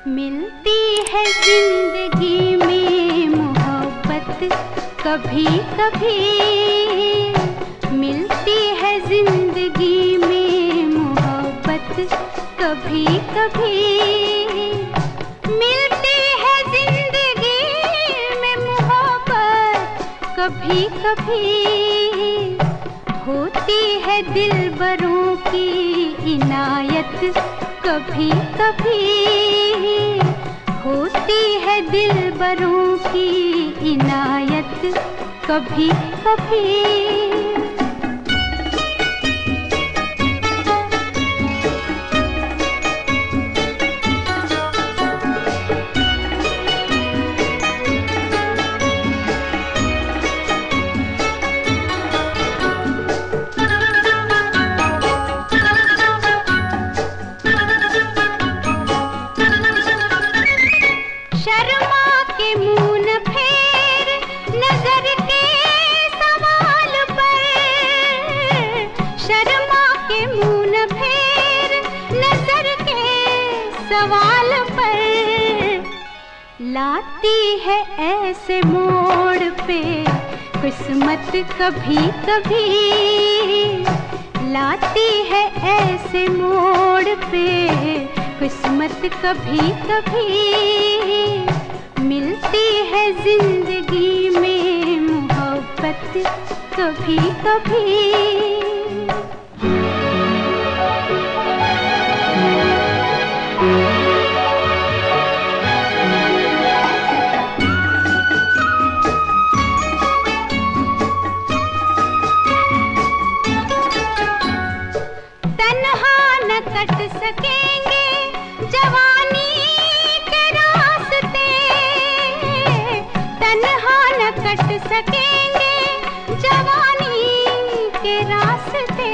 मिलती है जिंदगी में मोहब्बत कभी कभी, मिलती है जिंदगी में मोहब्बत कभी कभी, मिलती है जिंदगी में मोहब्बत कभी कभी, होती है दिलबरों की इनायत कभी कभी, होती है दिलबरों की इनायत कभी कभी। सवाल पर लाती है ऐसे मोड़ पे किस्मत कभी कभी, लाती है ऐसे मोड़ पे किस्मत कभी कभी, मिलती है जिंदगी में मोहब्बत कभी कभी। कट सकेंगे जवानी के रास्ते, तन्हा न कट सकेंगे जवानी के रास्ते,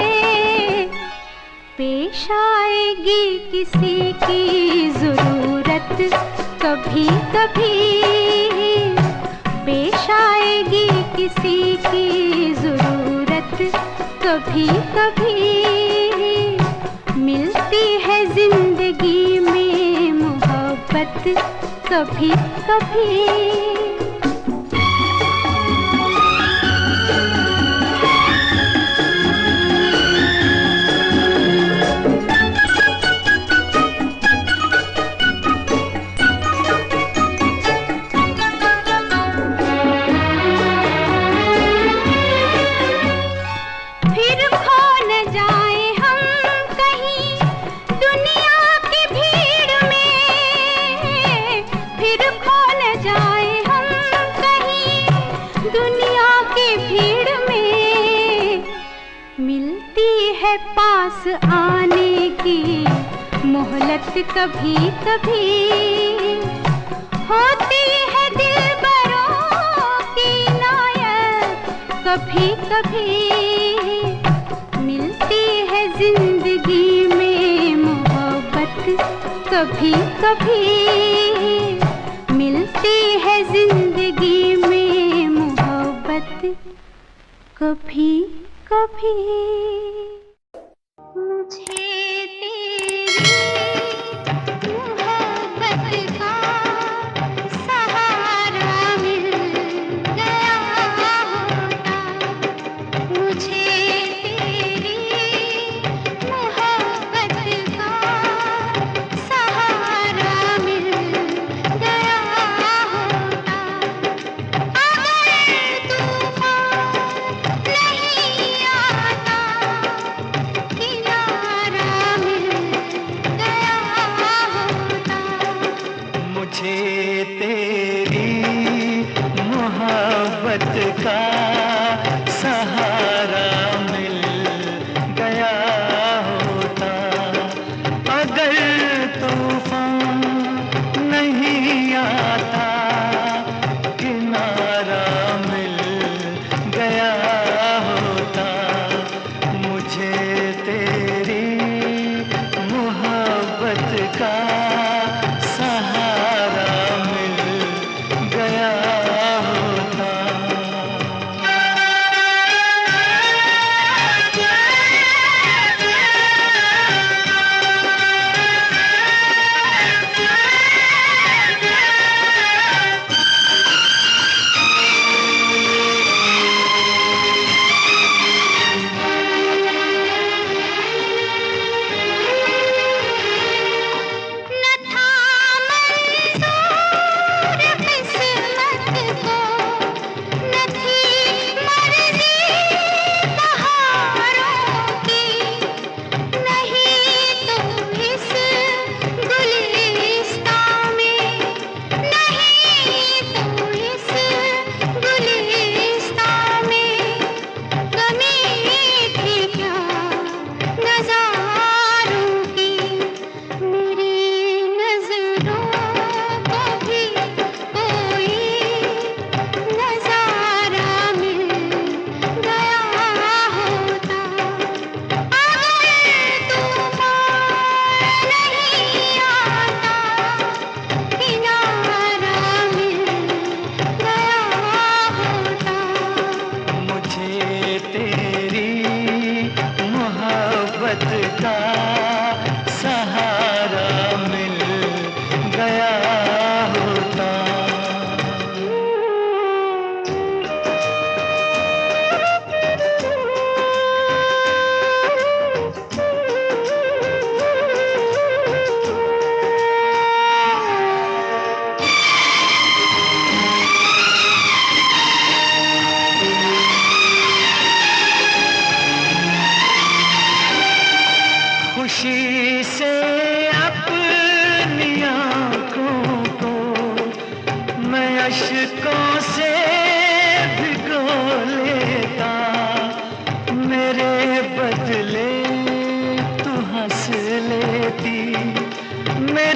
पेश आएगी किसी की जरूरत कभी कभी, पेश आएगी किसी की जरूरत कभी कभी, मिलती है जिंदगी में मोहब्बत कभी कभी। पास आने की मोहलत कभी कभी, होती है दिलबरों की इनायत कभी कभी, मिलती है जिंदगी में मोहब्बत कभी कभी, मिलती है जिंदगी में मोहब्बत कभी कभी। मुझे तेरी मोहब्बत का सहारा मिल गया होता, अगर तूफान नहीं आता किनारा मिल गया होता, मुझे तेरी मोहब्बत का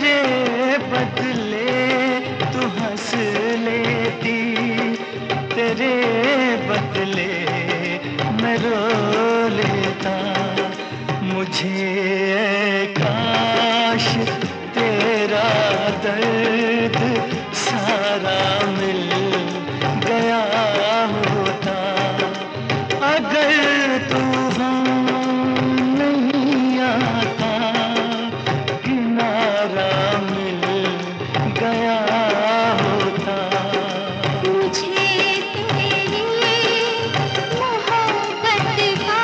तेरे बदले तू हंस लेती, तेरे बदले मैं रो लेता। मुझे ऐ काश तेरा दर्द सारा मिल गया होता। अगर तूफान नहीं आता, किनारा मिल गया होता। मुझे तेरी मोहब्बत का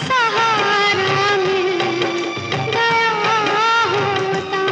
सहारा मिल गया होता।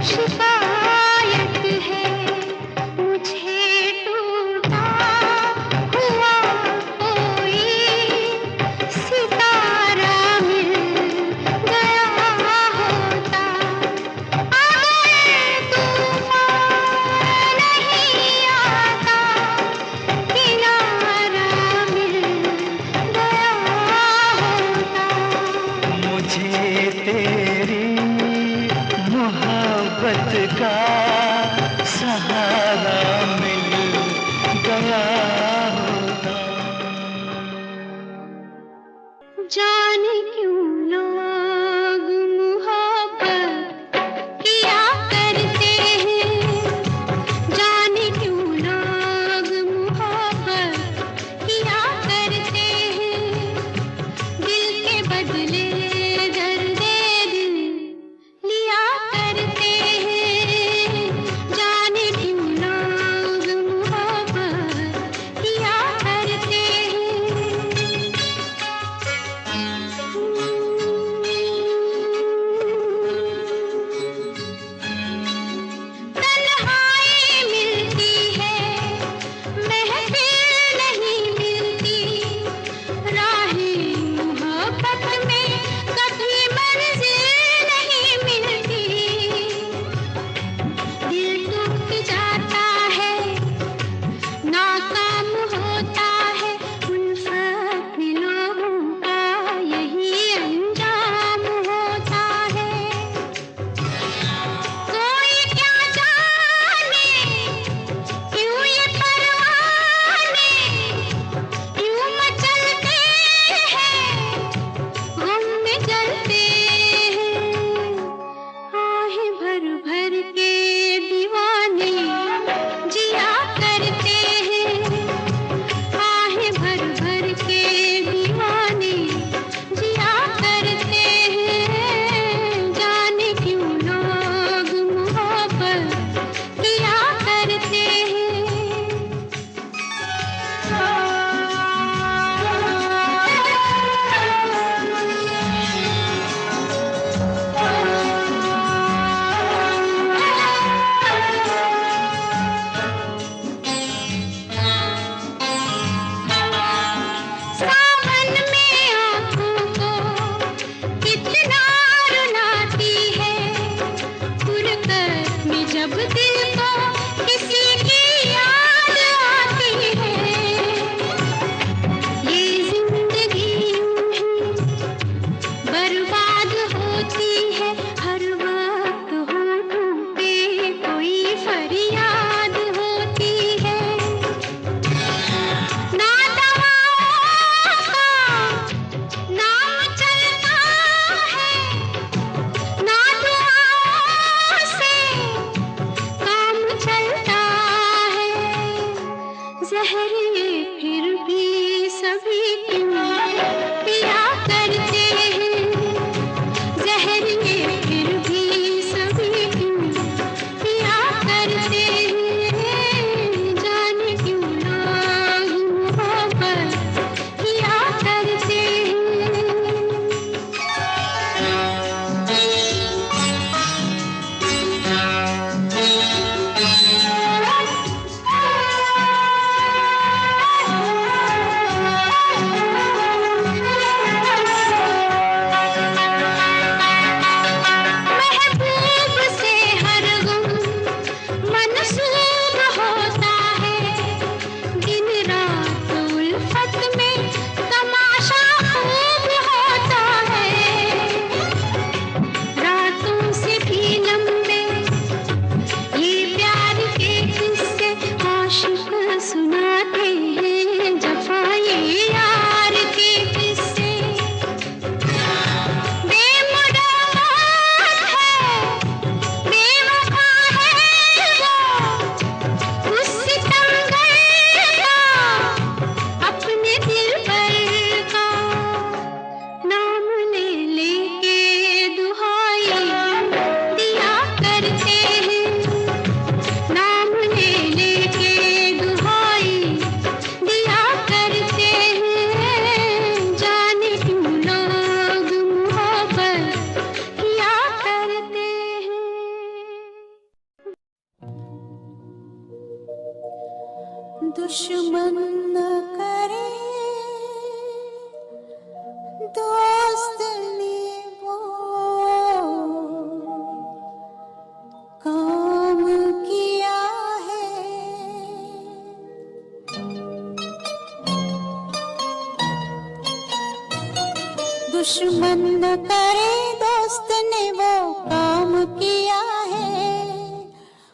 शिकायत है मुझे टूटा हुआ कोई सितारा मिल गया होता। अगर तूफान नहीं आता, किनारा मिल गया होता। मुझे तेरी मोहब्बत का सहारा मिल गया होता। जाने क्यों लोग मोहब्बत किया करते हैं, जाने क्यों लोग मोहब्बत किया करते हैं। दिल के बदले दर्द दिल लिया करते हैं। जाने क्यों लोग दुश्मन न करे दोस्त ने वो काम किया है। दुश्मन न करे दोस्त ने वो काम किया है।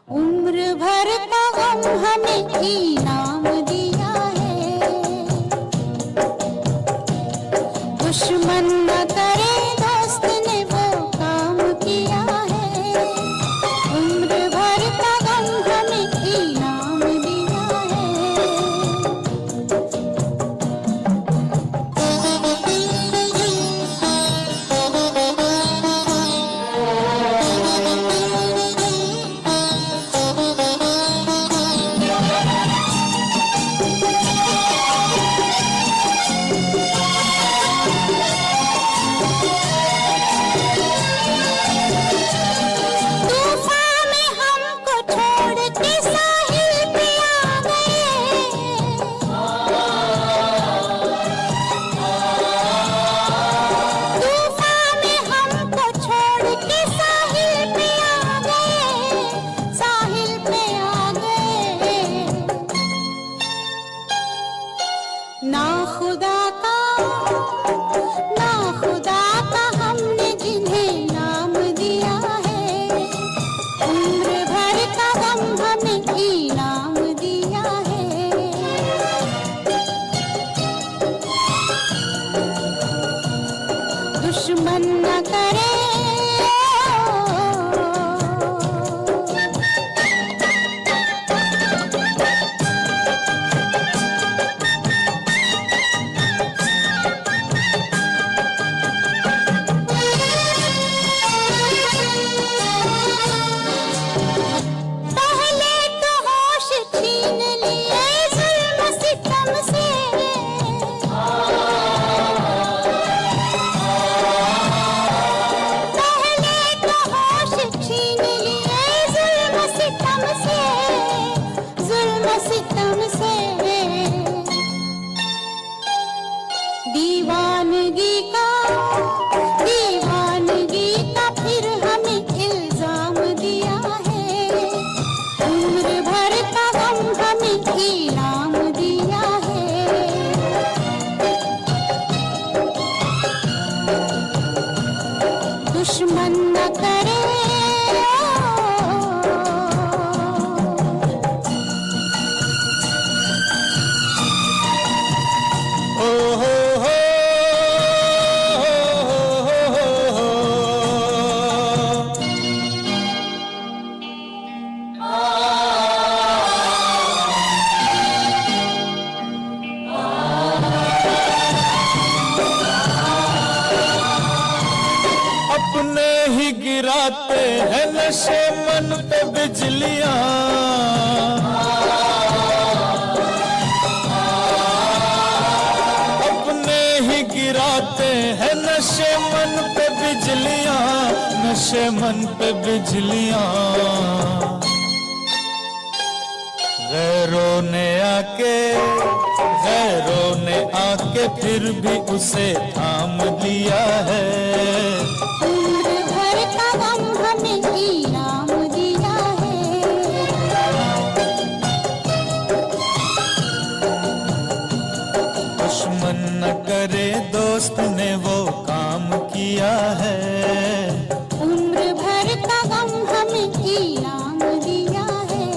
उम्र भर का गम हमें इनाम दिया है। दुश्मन न करे दोस्त ने वो काम किया है। उम्र भर का गम हमें इनाम दिया है। ना खुदा का हमने जिन्हें नाम दिया है। उम्र भर का गम हमें इनाम दिया है। दुश्मन न करे दीवानगी का फिर हमें इल्जाम दिया है। उम्र भर का गम हमें इनाम दिया है। दुश्मन न करे अपने ही गिराते हैं नशे मन पे बिजलियां। अपने ही गिराते हैं नशे मन पे बिजलियां, नशे मन पे बिजलियां। गैरों ने आके फिर भी उसे थाम लिया है। उम्र भर का गम हमें इनाम दिया है। दुश्मन न करे दोस्त ने वो काम किया है। उम्र भर का गम हमें इनाम दिया है।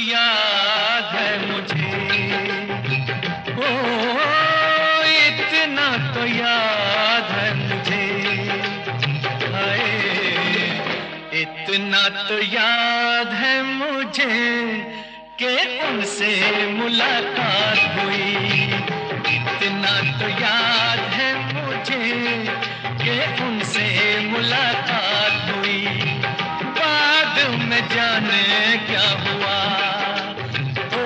याद है मुझे, ओ इतना तो याद है मुझे, हाय इतना तो याद है मुझे कि उनसे मुलाकात हुई। इतना तो याद है मुझे कि उनसे मुलाकात हुई। बाद में जाने क्या हुआ, ओ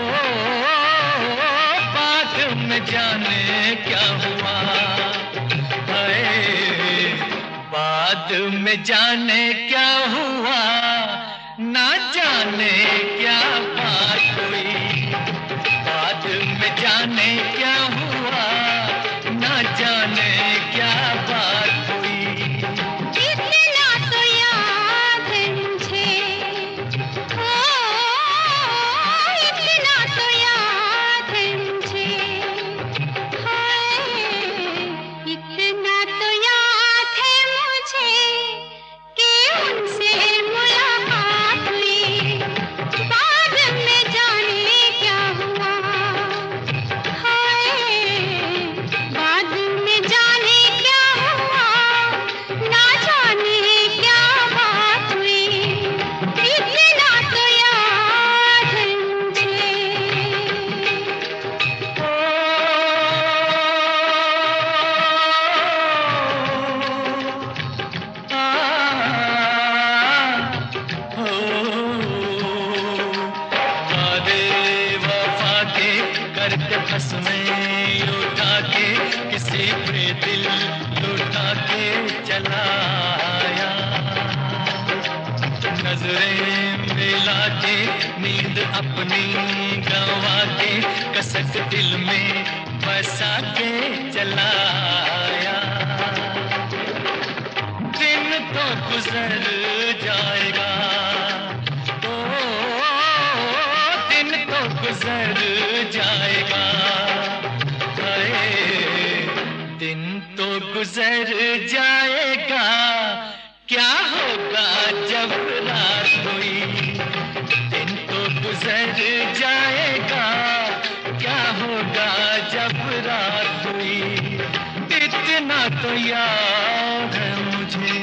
बाद में जाने क्या हुआ, हाय बाद में जाने क्या हुआ, ना जाने क्या बात हुई। बाद में जाने क्या हुआ, ना जाने क्या बात हुई। इतना तो याद है मुझे, ओ इतना तो याद है मुझे, हाय इतना तो याद है मुझे कि उनसे मुलाकात हुई। बाद में जाने क्या हुआ, हाय बाद में जाने क्या हुआ, ना जाने क्या बात हुई। इतना तो याद है मुझे। करते फंस में उठा के किसी पे दिल लुटा के चलाया। नजरें मिला के नींद अपनी गंवा के कसक दिल में बसा के चलाया। दिन तो गुजर जाएगा, ओ दिन तो गुजर जाएगा, हाय दिन तो गुजर जाएगा, क्या होगा जब रात हुई। दिन तो गुजर जाएगा, क्या होगा जब रात हुई। इतना तो याद है मुझे।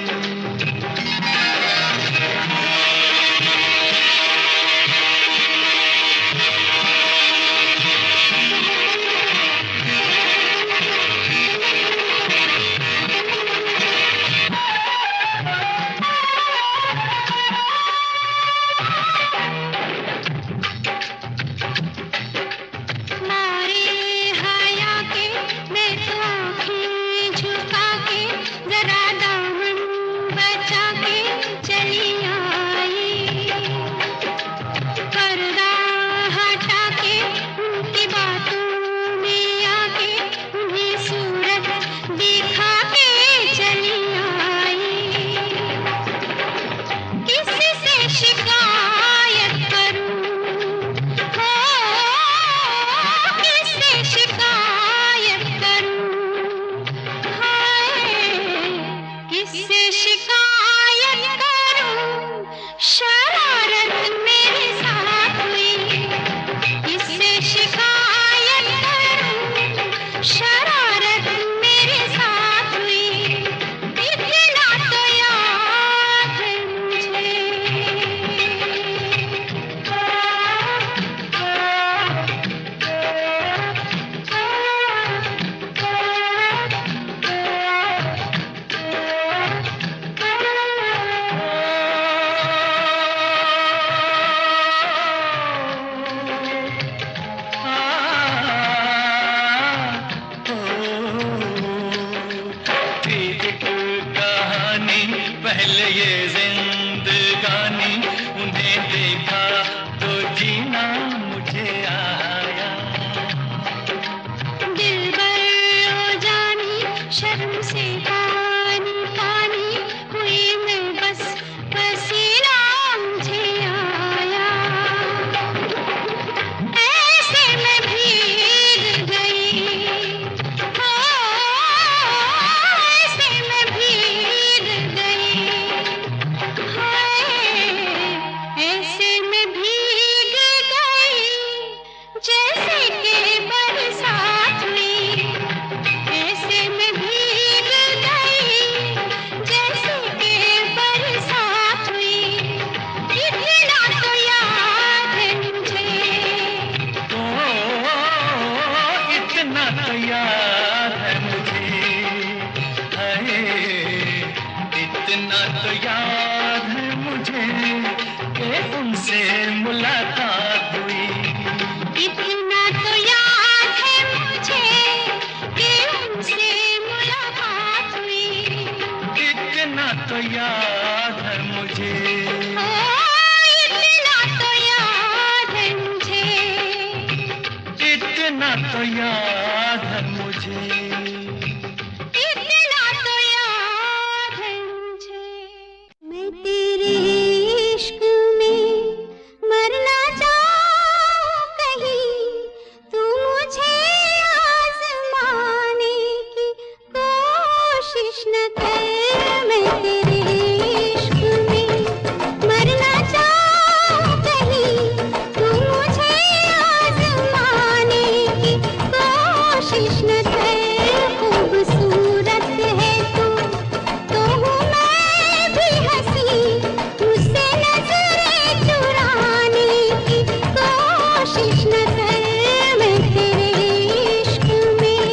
मारे हया के मैं तो आँखें झुका के तो याद है मुझे, इतना तो याद है मुझे। मैं तेरे इश्क में मरना चाहूं कहीं, तू मुझे आज़माने की कोशिश न कर। मैं तेरे इश्क में मरना चाहूं कहीं, तू मुझे आज़माने की कोशिश न कर। खूबसूरत है तो हूँ मैं भी हंसी, मुझसे नजरें चुराने की कोशिश न कर। मैं तेरे इश्क में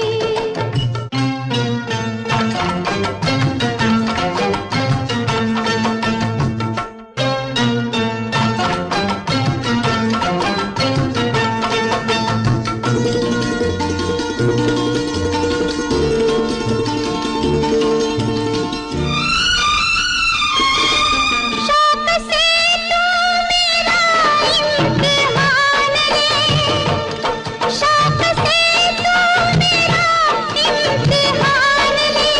शौक से तू मेरा इम्तिहान ले, शौक से तू मेरा इम्तिहान ले।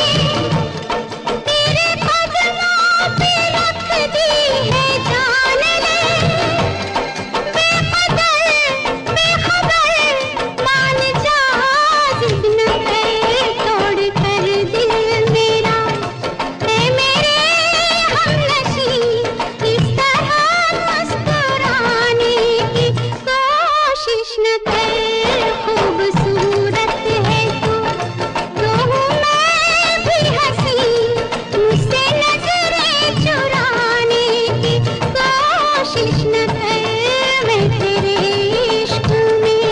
तेरे कदमों पे रख दी है जान ले। बेखबर मान जा, जिद न कर तोड़ कर दिल मेरा। है मेरे हमनशी, इस तरह मुस्कुराने की कोशिश न कर। खूबसूरत है तो हूँ मैं भी हंसी, मुझसे नजरें चुराने की कोशिश न कर। मैं तेरे इश्क में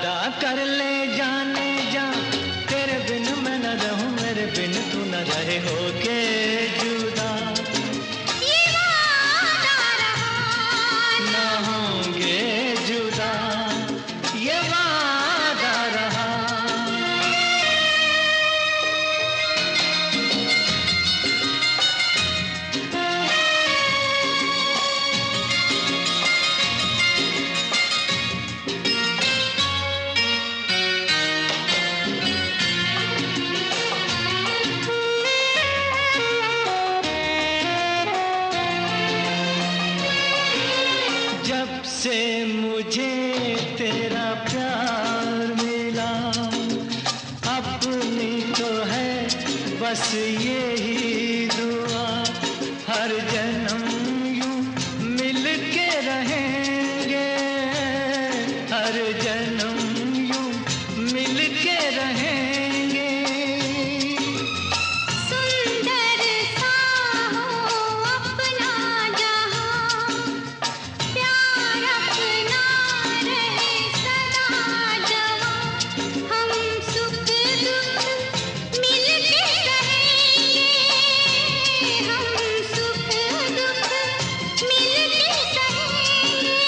वादा कर ले जाने जा, तेरे बिन मैं न रहूं, मेरे बिन तू न रहे, होके जुदा। ये वादा रहा, न होंगे जुदा, ये वादा रहा। जब से मुझे तेरा प्यार मिला, अपनी तो है बस यही दुआ, हर जन्म यूं मिल के रहेंगे, हर जन्म यूं मिल के रहेंगे। सुंदर सा हो अपना जहां, प्यार अपना रहे सदा जवां, हम सुख दुख मिल के रहेंगे, हम सुख दुख मिल के रहेंगे।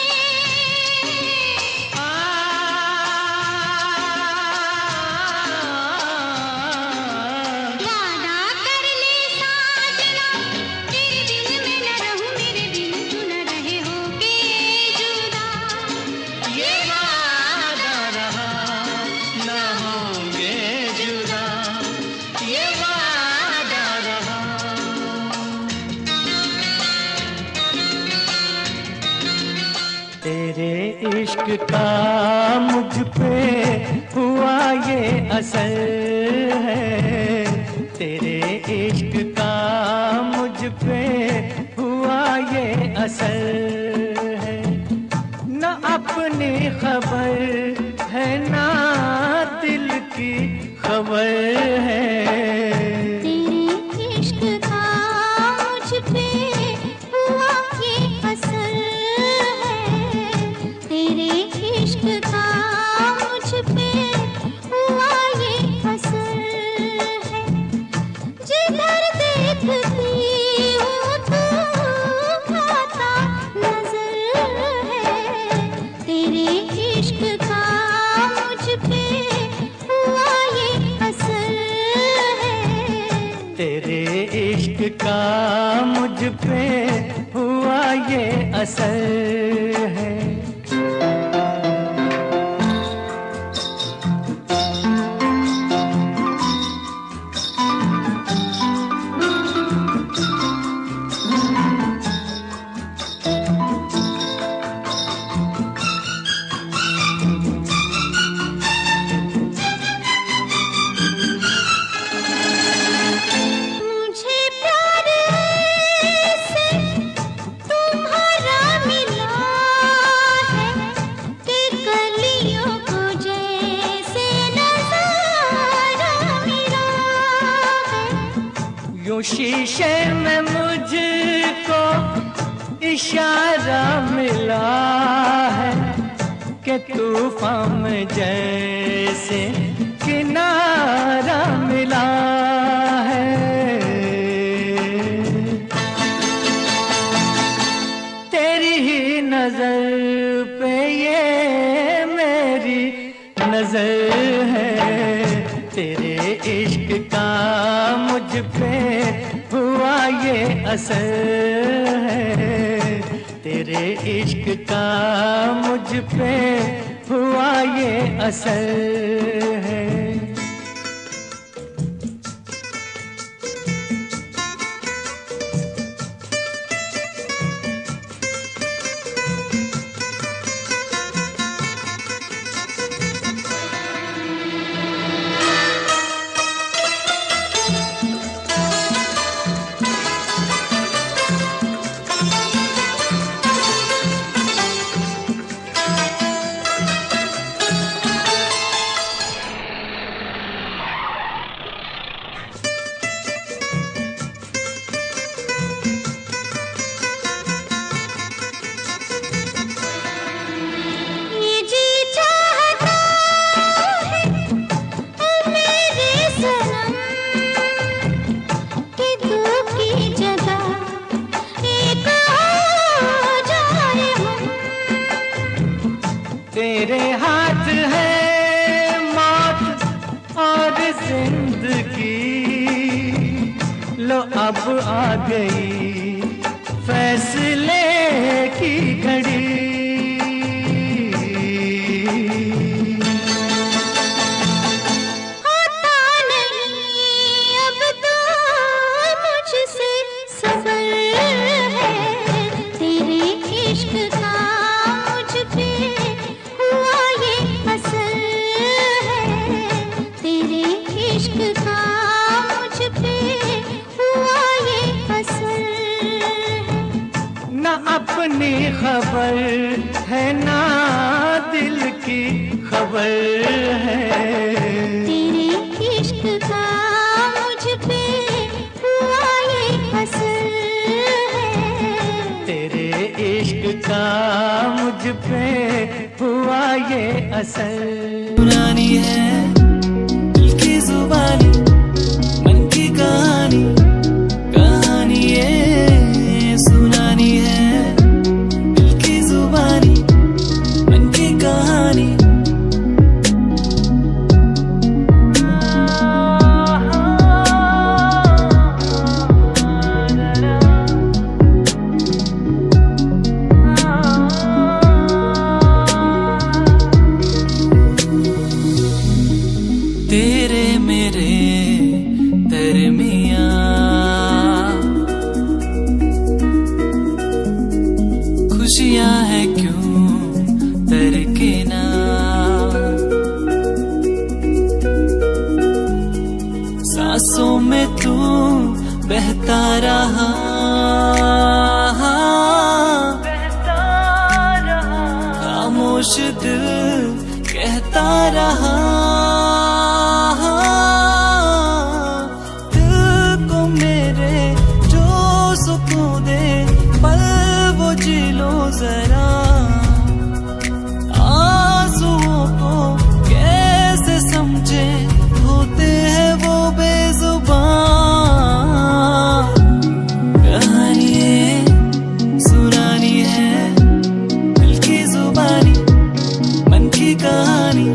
वादा कर ले साजना, तेरे बिन मैं न रहूं, मेरे बिन तू न रहे, होके जुदा। ये वादा रहा, न होंगे जुदा, ये वादा रहा। तेरे इश्क का मुझ पे हुआ ये असर है, तेरे इश्क का मुझ पे हुआ ये असर है। न अपनी खबर है ना दिल की खबर है, तेरे इश्क का मुझ पे हुआ ये असर है, तेरे इश्क का मुझ पे हुआ ये असर है। जिधर देखती हूँ तू आता नजर है, तेरे इश्क का मुझ पे हुआ ये असर है। तेरे इश्क का मुझ पे हुआ ये असर है। मुझे प्यार से तुम्हारा मिला है, कि कलियों को जैसे नजारा मिला है। यूं शीशे में मुझको इशारा मिला है, कि तूफान में जैसे किनारा मिला है। तेरी ही नजर पे ये मेरी नजर है, तेरे इश्क का मुझ पे हुआ ये असर है, तेरे इश्क का मुझ पे हुआ ये असर है। तेरे हाथ है मौत और जिंदगी, लो अब आ गई फैसले की घड़ी। होता नहीं अब तो मुझसे सबर है, तेरे इश्क का मुझ पे हुआ ये असर है, तेरे इश्क का मुझ पे हुआ ये असर है। ना अपनी खबर है ना दिल की खबर है, तेरे इश्क का मुझ पे हुआ ये असर है, तेरे इश्क का मुझ पे हुआ ये असर। पुरानी है दिल की जुबानी, मन की कहानी, कहानी ये सुनानी है। दिल की जुबानी, मन की कहानी, तेरे मेरे दरमियां खुशियां है क्यों दरके ना, सांसों में तू बहता रहा, खामोश दिल कहता रहा। दिल को मेरे जो सुकून दे पल वो जी लो जरा, आंसुओं को कैसे समझे होते हैं वो बेजुबान। कहानी है सुनानी है, दिल की जुबानी, मन की कहानी,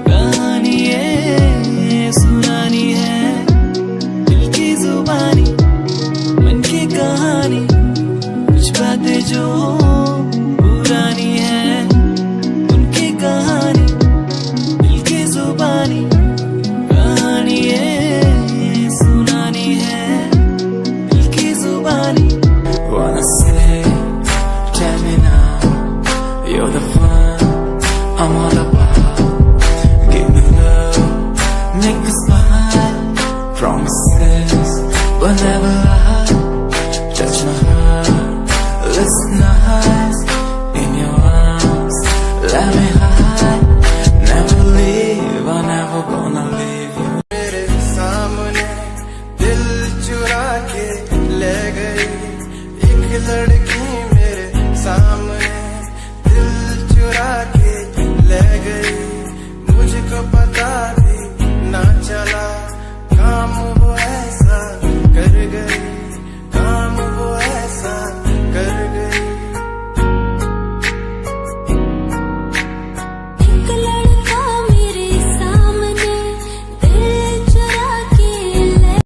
कहानी ये सुनानी है। दिल की जुबानी, मन की कहानी, कुछ बातें जो पुरानी है उनकी कहानी। दिल की जुबानी, कहानी ये सुनानी है। दिल की जुबानी। Wanna say, tell me now, you're the fun I'm all about.